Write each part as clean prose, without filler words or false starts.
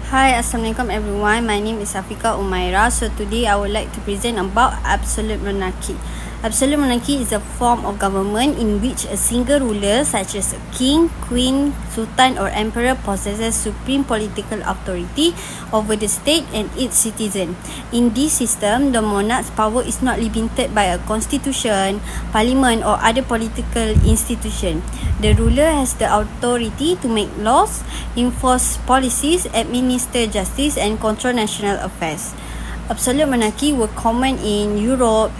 Hi, Assalamualaikum everyone. My name is AFIQAH UMAIRAH. So today I would like to present about absolute monarchy. Absolute monarchy is a form of government in which a single ruler such as a king, queen, sultan or emperor possesses supreme political authority over the state and its citizen. In this system, the monarch's power is not limited by a constitution, parliament or other political institution. The ruler has the authority to make laws, enforce policies, administer justice and control national affairs. Absolute monarchy were common in Europe,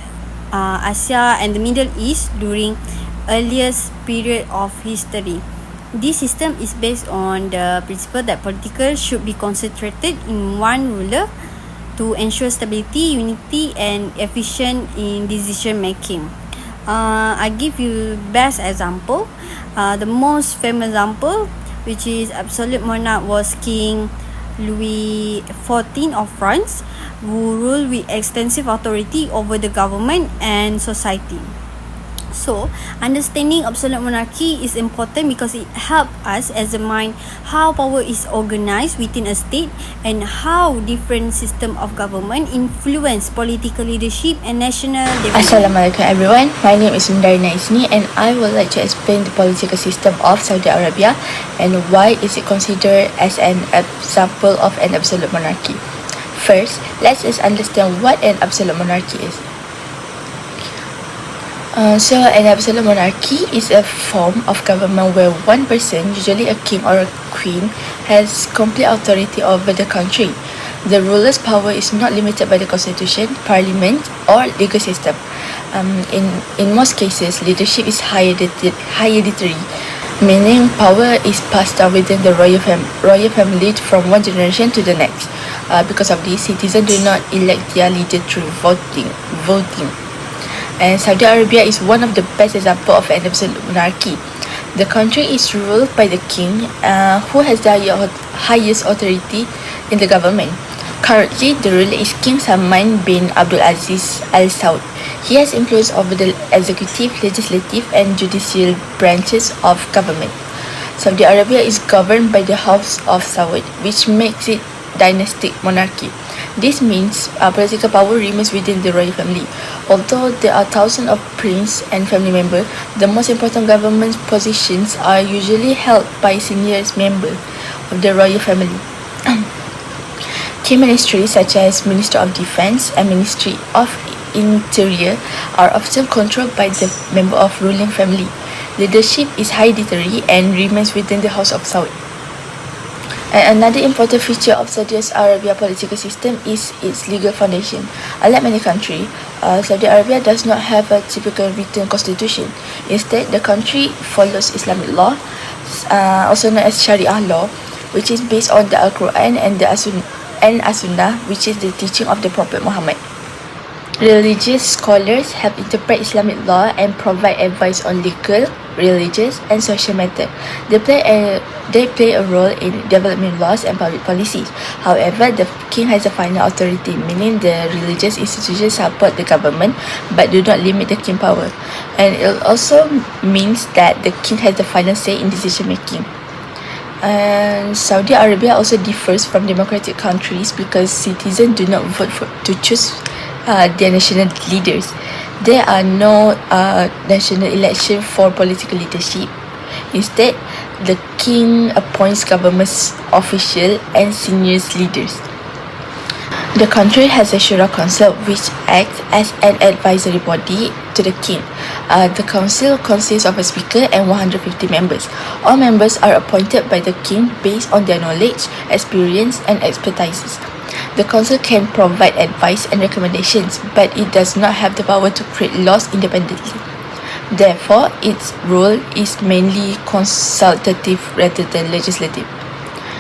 Asia and the Middle East during earliest period of history. This system is based on the principle that political should be concentrated in one ruler to ensure stability, unity and efficient in decision making. I give you best example. The most famous example, which is absolute monarch, was King Louis XIV of France, who ruled with extensive authority over the government and society. So, understanding absolute monarchy is important because it helps us examine how power is organized within a state and how different system of government influence political leadership and national development. Assalamualaikum everyone. My name is NURDARINA and I would like to explain the political system of Saudi Arabia and why is it considered as an example of an absolute monarchy. First, let's just understand what an absolute monarchy is. So an absolute monarchy is a form of government where one person, usually a king or a queen, has complete authority over the country. The ruler's power is not limited by the constitution, parliament or legal system. In most cases, leadership is hereditary, meaning power is passed down within the royal family from one generation to the next. Because of this, citizens do not elect their leader through voting. And Saudi Arabia is one of the best examples of an absolute monarchy. The country is ruled by the king, who has the highest authority in the government. Currently, the ruler is King Salman bin Abdulaziz Al Saud. He has influence over the executive, legislative and judicial branches of government. Saudi Arabia is governed by the House of Saud, which makes it dynastic monarchy. This means political power remains within the royal family. Although there are thousands of princes and family members, the most important government positions are usually held by senior members of the royal family. Key ministries such as Minister of Defense and Ministry of Interior are often controlled by the member of ruling family. Leadership is hereditary and remains within the House of Saud. And another important feature of Saudi Arabia political system is its legal foundation. Unlike many countries, Saudi Arabia does not have a typical written constitution. Instead, the country follows Islamic law, also known as Sharia law, which is based on the Al-Quran and the As-Sunnah, which is the teaching of the Prophet Muhammad. Religious scholars help interpret Islamic law and provide advice on legal, religious and social matters. They play a role in developing laws and public policies. However, the king has a final authority, meaning the religious institutions support the government but do not limit the king's power. And it also means that the king has the final say in decision making. And Saudi Arabia also differs from democratic countries because citizens do not vote to choose their national leaders. There are no national election for political leadership. Instead, the king appoints government officials and senior leaders. The country has a Shura Council which acts as an advisory body to the king. The council consists of a speaker and 150 members. All members are appointed by the king based on their knowledge, experience and expertise. The council can provide advice and recommendations, but it does not have the power to create laws independently. Therefore, its role is mainly consultative rather than legislative.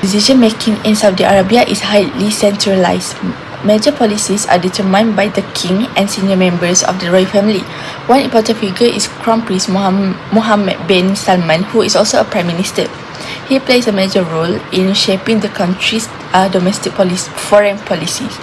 Decision making in Saudi Arabia is highly centralized. Major policies are determined by the king and senior members of the royal family. One important figure is Crown Prince Mohammed bin Salman, who is also a prime minister. He plays a major role in shaping the country's domestic foreign policies.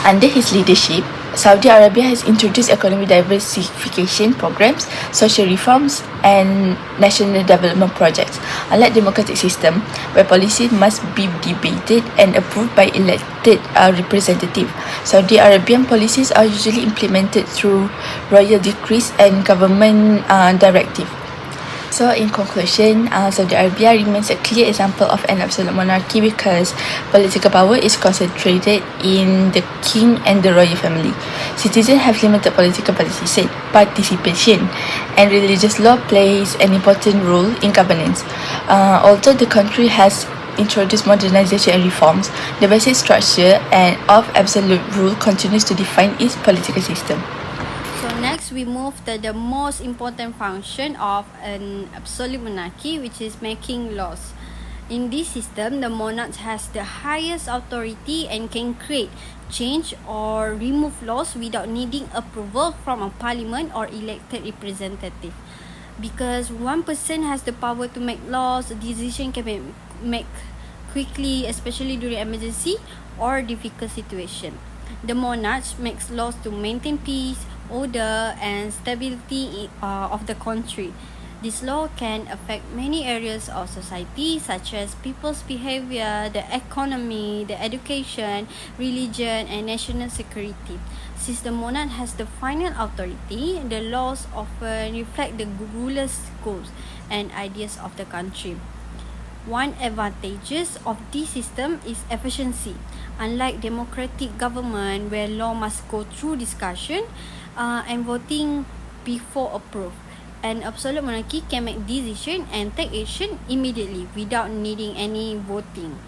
Under his leadership, Saudi Arabia has introduced economic diversification programs, social reforms, and national development projects. Unlike democratic system, where policies must be debated and approved by elected representative, Saudi Arabian policies are usually implemented through royal decrees and government directive. So in conclusion, Saudi Arabia remains a clear example of an absolute monarchy because political power is concentrated in the king and the royal family. Citizens have limited political participation, and religious law plays an important role in governance. Although the country has introduced modernization and reforms, the basic structure and of absolute rule continues to define its political system. So next we move to the most important function of an absolute monarchy, which is making laws. In this system, the monarch has the highest authority and can create, change or remove laws without needing approval from a parliament or elected representative. Because one person has the power to make laws, a decision can be made quickly, especially during emergency or difficult situation. The monarch makes laws to maintain peace, order and stability of the country. This law can affect many areas of society such as people's behavior, the economy, the education, religion and national security. Since the monarch has the final authority, the laws often reflect the ruler's goals and ideas of the country. One advantages of this system is efficiency. Unlike democratic government where law must go through discussion and voting before approved, an absolute monarchy can make decision and take action immediately without needing any voting.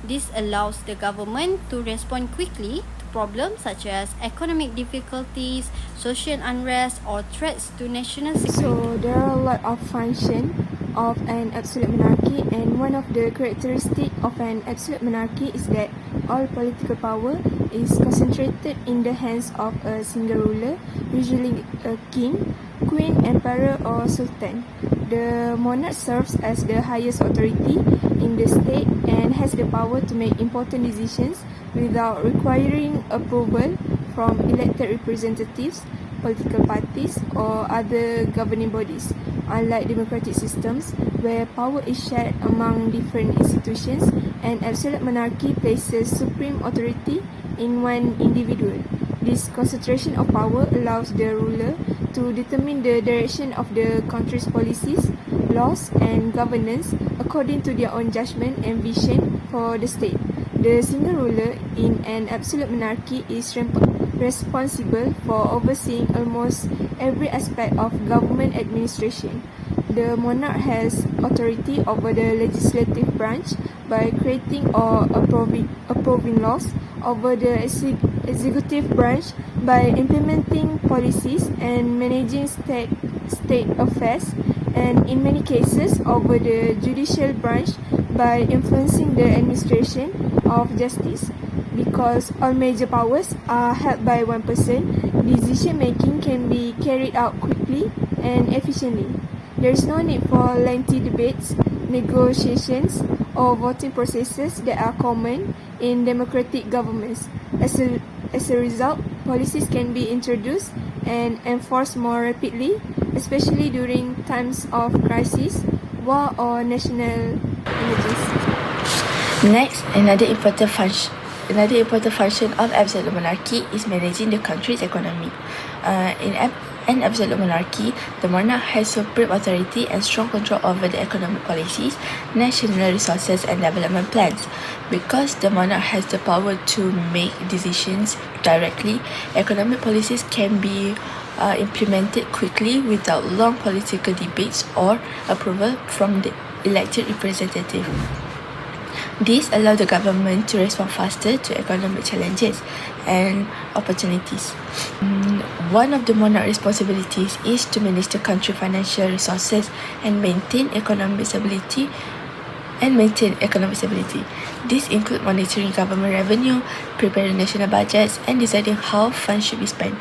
This allows the government to respond quickly to problems such as economic difficulties, social unrest or threats to national security. So there are a lot of functions of an absolute monarchy, and one of the characteristics of an absolute monarchy is that all political power is concentrated in the hands of a single ruler, usually a king, queen, emperor or sultan. The monarch serves as the highest authority in the state and has the power to make important decisions without requiring approval from elected representatives, political parties or other governing bodies. Unlike democratic systems where power is shared among different institutions, an absolute monarchy places supreme authority in one individual. This concentration of power allows the ruler to determine the direction of the country's policies, laws and governance according to their own judgment and vision for the state. The single ruler in an absolute monarchy is responsible for overseeing almost every aspect of government administration. The monarch has authority over the legislative branch by creating or approving laws, over the executive branch by implementing policies and managing state affairs, and in many cases over the judicial branch by influencing the administration of justice. Because all major powers are held by one person, decision making can be carried out quickly and efficiently. There is no need for lengthy debates, negotiations, or voting processes that are common in democratic governments. As a result, policies can be introduced and enforced more rapidly, especially during times of crisis, war, or national emergency. Next, another important function of absolute monarchy is managing the country's economy. In an absolute monarchy, the monarch has supreme authority and strong control over the economic policies, national resources and development plans. Because the monarch has the power to make decisions directly, economic policies can be implemented quickly without long political debates or approval from the elected representative. This allows the government to respond faster to economic challenges and opportunities. One of the monarch's responsibilities is to manage the country's financial resources and maintain economic stability. This includes monitoring government revenue, preparing national budgets, and deciding how funds should be spent.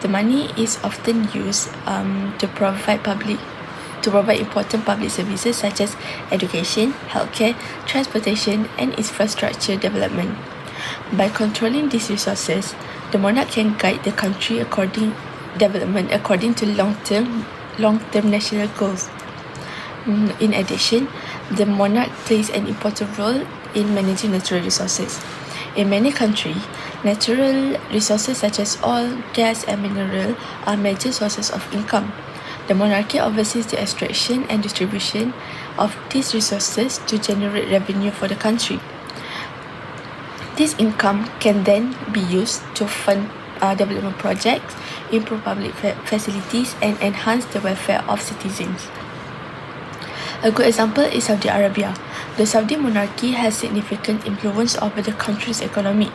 The money is often used to provide important public services such as education, healthcare, transportation, and infrastructure development. By controlling these resources, The monarch can guide the country development according to long-term national goals. In addition, the monarch plays an important role in managing natural resources. In many countries, natural resources such as oil, gas, and mineral are major sources of income. The monarchy oversees the extraction and distribution of these resources to generate revenue for the country. This income can then be used to fund development projects, improve public facilities, and enhance the welfare of citizens. A good example is Saudi Arabia. The Saudi monarchy has significant influence over the country's economy.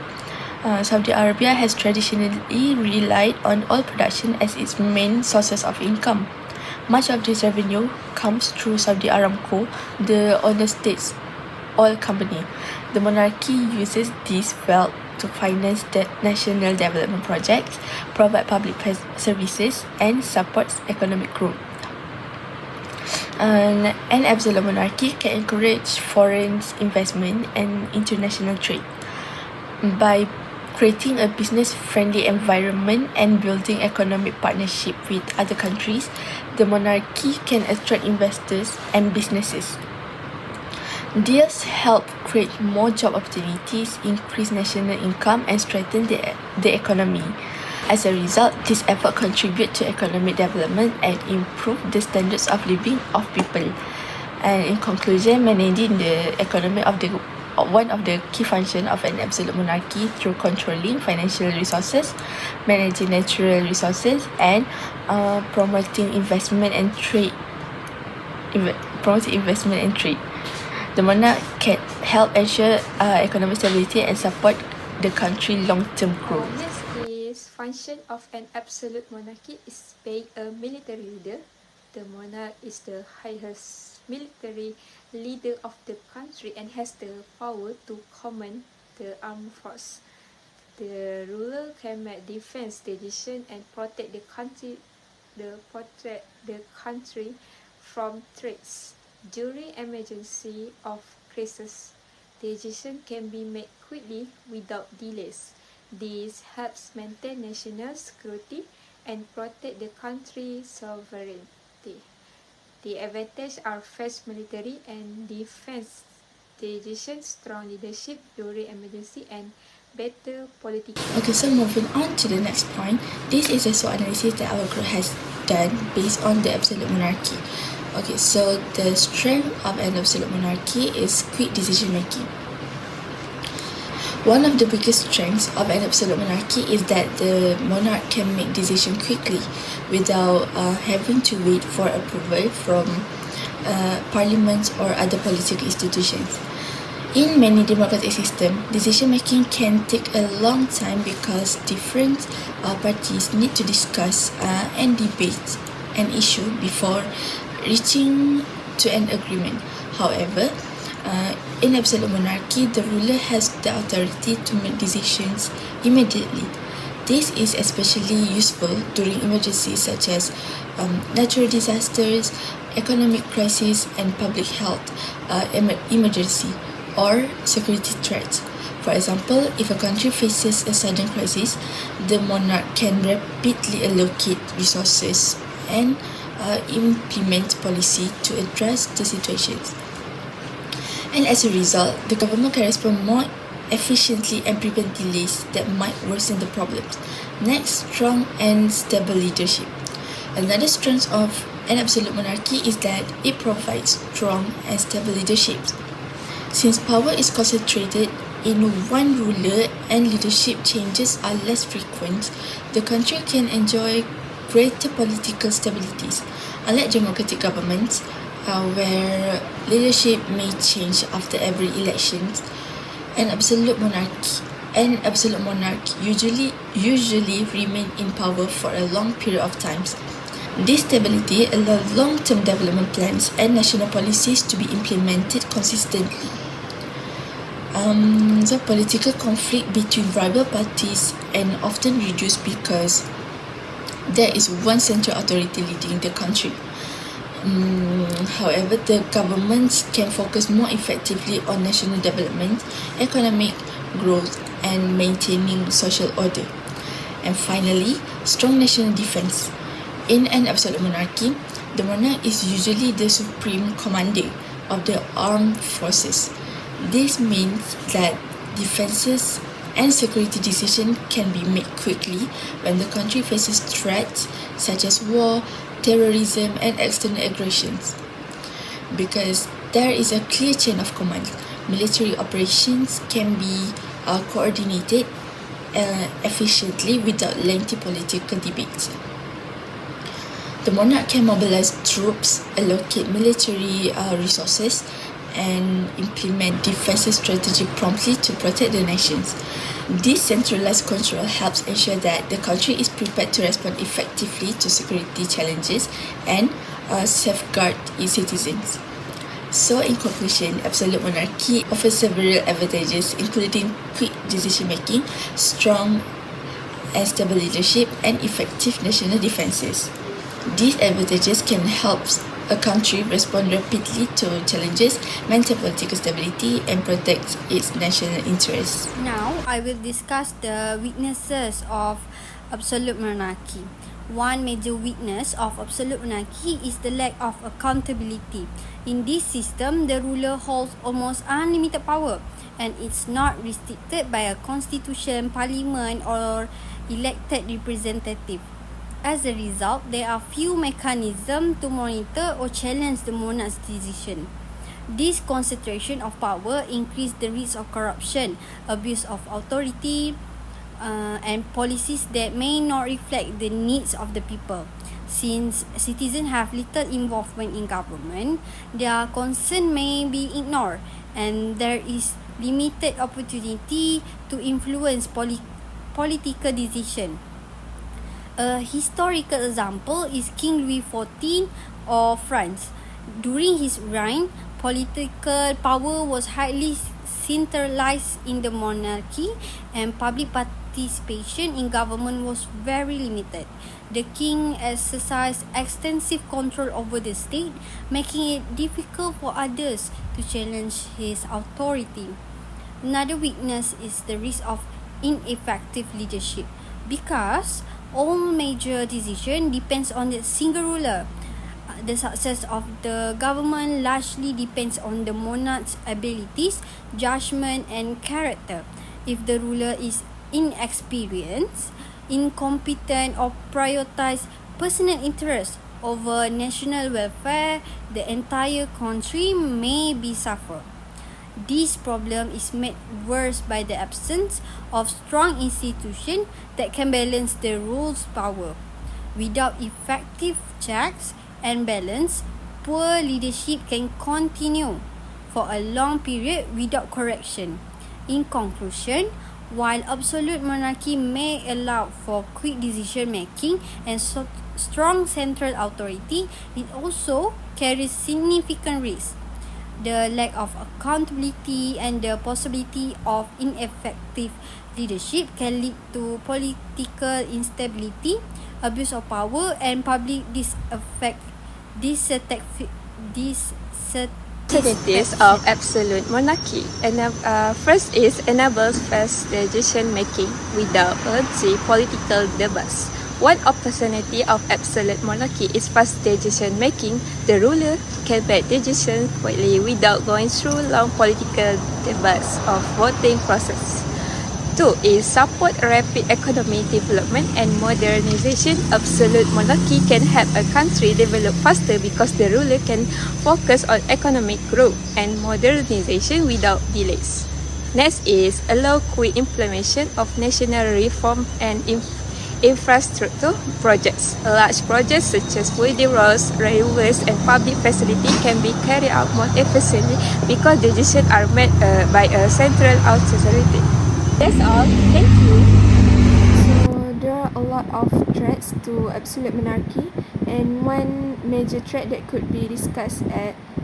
Saudi Arabia has traditionally relied on oil production as its main sources of income. Much of this revenue comes through Saudi Aramco, the owner state's oil company. The monarchy uses this wealth to finance the national development projects, provide public services, and supports economic growth. An absolute monarchy can encourage foreign investment and international trade by creating a business-friendly environment and building economic partnership with other countries. The monarchy can attract investors and businesses. This helps create more job opportunities, increase national income, and strengthen the economy. As a result, this effort contributes to economic development and improve the standards of living of people. And in conclusion, managing the economy of one of the key functions of an absolute monarchy through controlling financial resources, managing natural resources, and promoting investment and trade. The monarch can help ensure economic stability and support the country's long-term growth. Next is function of an absolute monarchy is being a military leader. The monarch is the highest military leader of the country and has the power to command the armed force. The ruler can make defense decisions and protect the country from threats. During emergency of crisis, decisions can be made quickly without delays. This helps maintain national security and protect the country's sovereignty. The advantages are fast military and defense decisions, strong leadership during emergency, and better political. Okay, so moving on to the next point. This is a SWOT analysis that our group has done based on the absolute monarchy. Okay, so the strength of an absolute monarchy is quick decision making. One of the biggest strengths of an absolute monarchy is that the monarch can make decisions quickly without having to wait for approval from parliament or other political institutions. In many democratic systems, decision making can take a long time because different parties need to discuss and debate an issue before reaching to an agreement. However, in absolute monarchy, the ruler has the authority to make decisions immediately. This is especially useful during emergencies such as natural disasters, economic crisis, and public health emergency or security threats. For example, if a country faces a sudden crisis, the monarch can rapidly allocate resources and implement policy to address the situations. And as a result, the government can respond more efficiently and prevent delays that might worsen the problems. Next, strong and stable leadership. Another strength of an absolute monarchy is that it provides strong and stable leadership. Since power is concentrated in one ruler and leadership changes are less frequent, the country can enjoy greater political stabilities. Unlike democratic governments, where leadership may change after every election, an absolute monarch usually remain in power for a long period of time. This stability allows long-term development plans and national policies to be implemented consistently. The political conflict between rival parties and often reduced because there is one central authority leading the country. However, the governments can focus more effectively on national development, economic growth, and maintaining social order. And finally, strong national defense. In an absolute monarchy, the monarch is usually the supreme commander of the armed forces. This means that defenses and security decisions can be made quickly when the country faces threats such as war, terrorism, and external aggressions. Because there is a clear chain of command, military operations can be coordinated efficiently without lengthy political debates. The monarch can mobilize troops, allocate military resources, and implement defensive strategy promptly to protect the nations. This centralized control helps ensure that the country is prepared to respond effectively to security challenges and safeguard its citizens. So in conclusion, absolute monarchy offers several advantages including quick decision making, strong and stable leadership, and effective national defenses. These advantages can help a country respond rapidly to challenges, maintain political stability, and protect its national interests. Now, I will discuss the weaknesses of absolute monarchy. One major weakness of absolute monarchy is the lack of accountability. In this system, the ruler holds almost unlimited power and it's not restricted by a constitution, parliament, or elected representative. As a result, there are few mechanisms to monitor or challenge the monarch's decision. This concentration of power increases the risk of corruption, abuse of authority, and policies that may not reflect the needs of the people. Since citizens have little involvement in government, their concern may be ignored and there is limited opportunity to influence political decision. A historical example is King Louis XIV of France. During his reign, political power was highly centralized in the monarchy and public participation in government was very limited. The king exercised extensive control over the state, making it difficult for others to challenge his authority. Another weakness is the risk of ineffective leadership because all major decision depends on the single ruler. The success of the government largely depends on the monarch's abilities, judgment, and character. If the ruler is inexperienced, incompetent, or prioritize personal interest over national welfare, the entire country may be suffer. This problem is made worse by the absence of strong institutions that can balance the ruler's power. Without effective checks and balance, poor leadership can continue for a long period without correction. In conclusion, while absolute monarchy may allow for quick decision making and strong central authority, it also carries significant risks. The lack of accountability and the possibility of ineffective leadership can lead to political instability, abuse of power, and public Alternatives of absolute monarchy. First is enables fast decision making without urgent political debates. One opportunity of absolute monarchy is fast decision making. The ruler can make decisions quickly without going through long political debates or voting process. Two is support rapid economic development and modernization. Absolute monarchy can help a country develop faster because the ruler can focus on economic growth and modernization without delays. Next is allow quick implementation of national reform and infrastructure projects. Large projects such as building roads, railways, and public facilities can be carried out more efficiently because decisions are made by a central authority. That's all. Thank you. So there are a lot of threats to absolute monarchy, and one major threat that could be discussed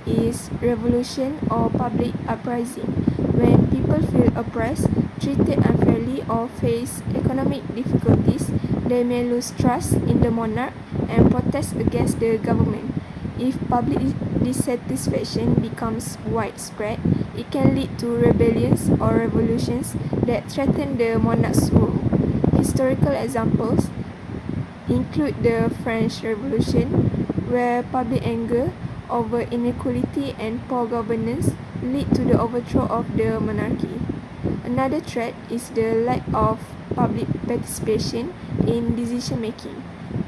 is revolution or public uprising. When people feel oppressed, treated unfairly, or face economic difficulties, they may lose trust in the monarch and protest against the government. If public dissatisfaction becomes widespread, it can lead to rebellions or revolutions that threaten the monarch's rule. historical examples include the French Revolution, where public anger over inequality and poor governance lead to the overthrow of the monarchy. Another threat is the lack of public participation in decision making.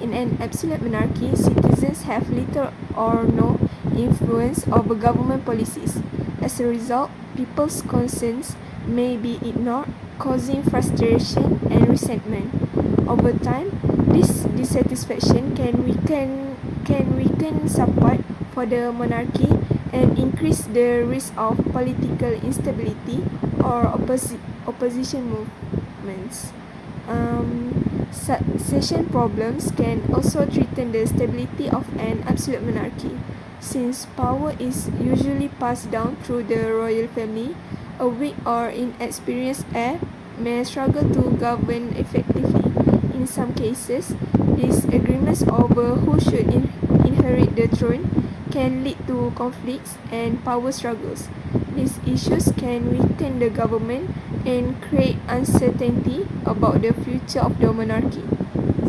In an absolute monarchy, citizens have little or no influence over government policies. As a result, people's concerns may be ignored, causing frustration and resentment. Over time, this dissatisfaction can weaken support for the monarchy and increase the risk of political instability or opposition movements. Succession problems can also threaten the stability of an absolute monarchy. Since power is usually passed down through the royal family, a weak or inexperienced heir may struggle to govern effectively. In some cases, disagreements over who should inherit the throne can lead to conflicts and power struggles. These issues can weaken the government and create uncertainty about the future of the monarchy.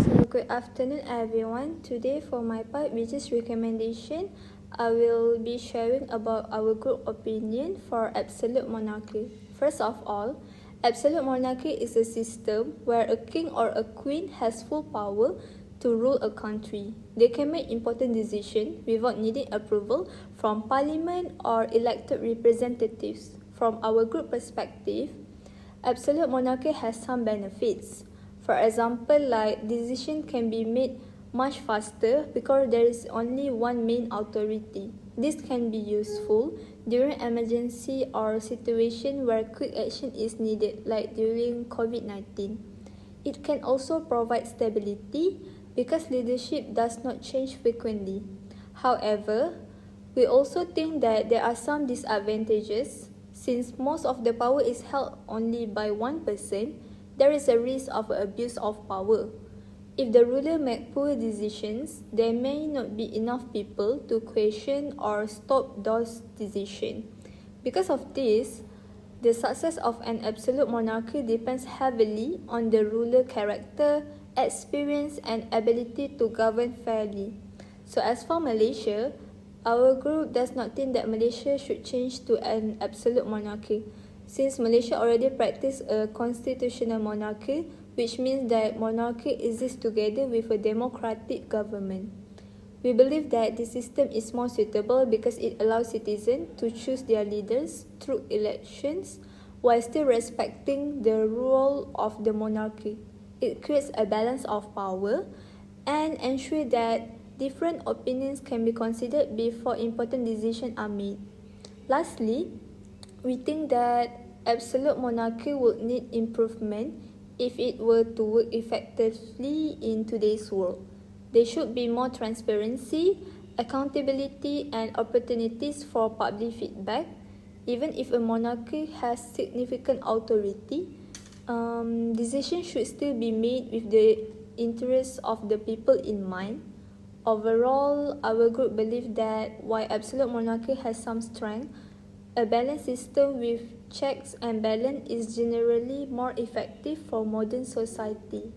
So good afternoon everyone. Today for my part, which is recommendation, I will be sharing about our group opinion for absolute monarchy. First of all, absolute monarchy is a system where a king or a queen has full power to rule a country. They can make important decisions without needing approval from parliament or elected representatives. From our group perspective, absolute monarchy has some benefits. For example, like decision can be made much faster because there is only one main authority. This can be useful during emergency or situation where quick action is needed, like during COVID-19. It can also provide stability because leadership does not change frequently. However, we also think that there are some disadvantages. Since most of the power is held only by one person, there is a risk of abuse of power. If the ruler makes poor decisions, there may not be enough people to question or stop those decisions. Because of this, the success of an absolute monarchy depends heavily on the ruler character, experience and ability to govern fairly. So as for Malaysia, our group does not think that Malaysia should change to an absolute monarchy, since Malaysia already practice a constitutional monarchy, which means that monarchy exists together with a democratic government. We believe that this system is more suitable because it allows citizens to choose their leaders through elections while still respecting the role of the monarchy. It creates a balance of power and ensures that different opinions can be considered before important decisions are made. Lastly, we think that absolute monarchy would need improvement if it were to work effectively in today's world. There should be more transparency, accountability, and opportunities for public feedback. Even if a monarchy has significant authority, decisions should still be made with the interests of the people in mind. Overall, our group believes that while absolute monarchy has some strength, a balanced system with checks and balance is generally more effective for modern society.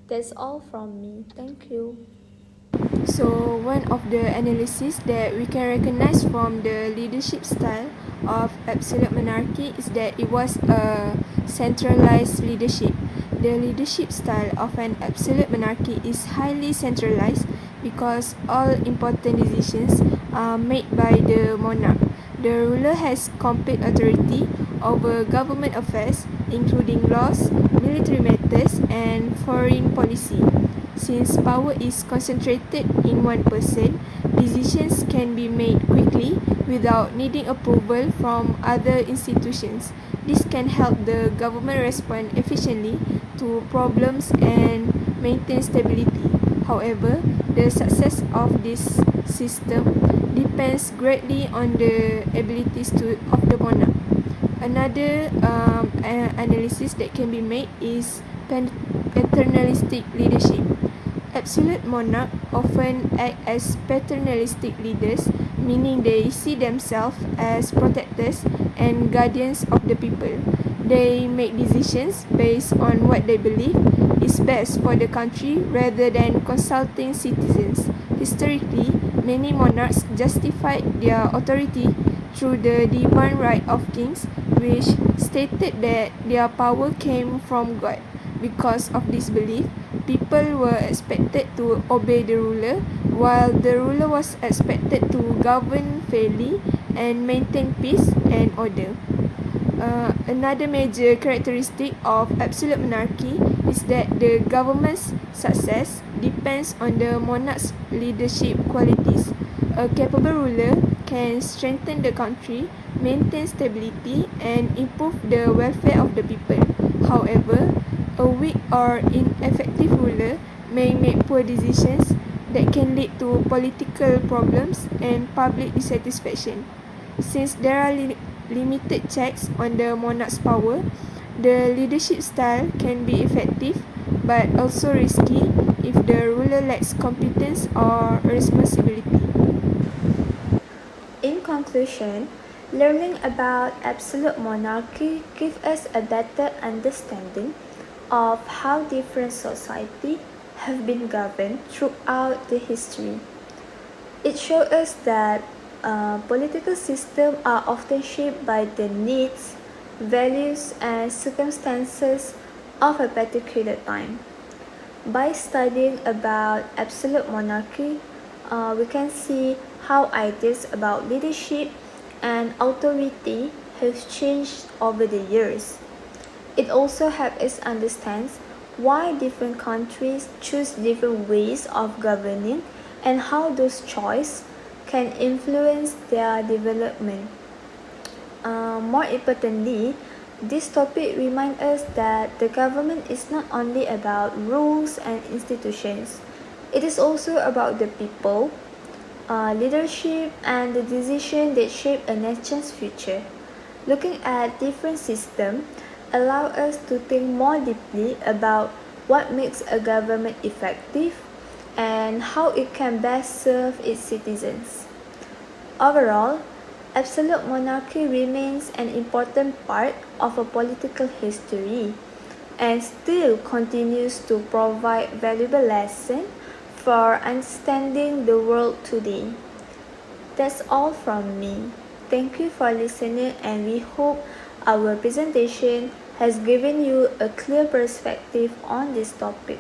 That's all from me. Thank you. So one of the analysis that we can recognize from the leadership style of absolute monarchy is that it was a centralized leadership. The leadership style of an absolute monarchy is highly centralized because all important decisions are made by the monarch. The ruler has complete authority over government affairs, including laws, military matters, and foreign policy. Since power is concentrated in one person, decisions can be made quickly without needing approval from other institutions. This can help the government respond efficiently to problems and maintain stability. However, the success of this system depends greatly on the abilities of the monarch. Another analysis that can be made is paternalistic leadership. Absolute monarchs often act as paternalistic leaders, meaning they see themselves as protectors and guardians of the people. They make decisions based on what they believe is best for the country rather than consulting citizens. Historically, many monarchs justified their authority through the divine right of kings, which stated that their power came from God. Because of this belief, people were expected to obey the ruler, while the ruler was expected to govern fairly and maintain peace and order. Another major characteristic of absolute monarchy is that the government's success depends on the monarch's leadership qualities. A capable ruler can strengthen the country, maintain stability, and improve the welfare of the people. However, a weak or ineffective ruler may make poor decisions that can lead to political problems and public dissatisfaction. Since there are limited checks on the monarch's power, the leadership style can be effective but also risky if the ruler lacks competence or responsibility. In conclusion, learning about absolute monarchy gives us a better understanding of how different societies have been governed throughout the history. It shows us that political systems are often shaped by the needs, values, and circumstances of a particular time. By studying about absolute monarchy, we can see how ideas about leadership and authority have changed over the years. It also helps us understand why different countries choose different ways of governing and how those choices can influence their development. More importantly, this topic reminds us that the government is not only about rules and institutions, it is also about the people, leadership, and the decisions that shape a nation's future. Looking at different systems allow us to think more deeply about what makes a government effective and how it can best serve its citizens. Overall, absolute monarchy remains an important part of a political history and still continues to provide valuable lessons for understanding the world today. That's all from me. Thank you for listening, and we hope our presentation has given you a clear perspective on this topic.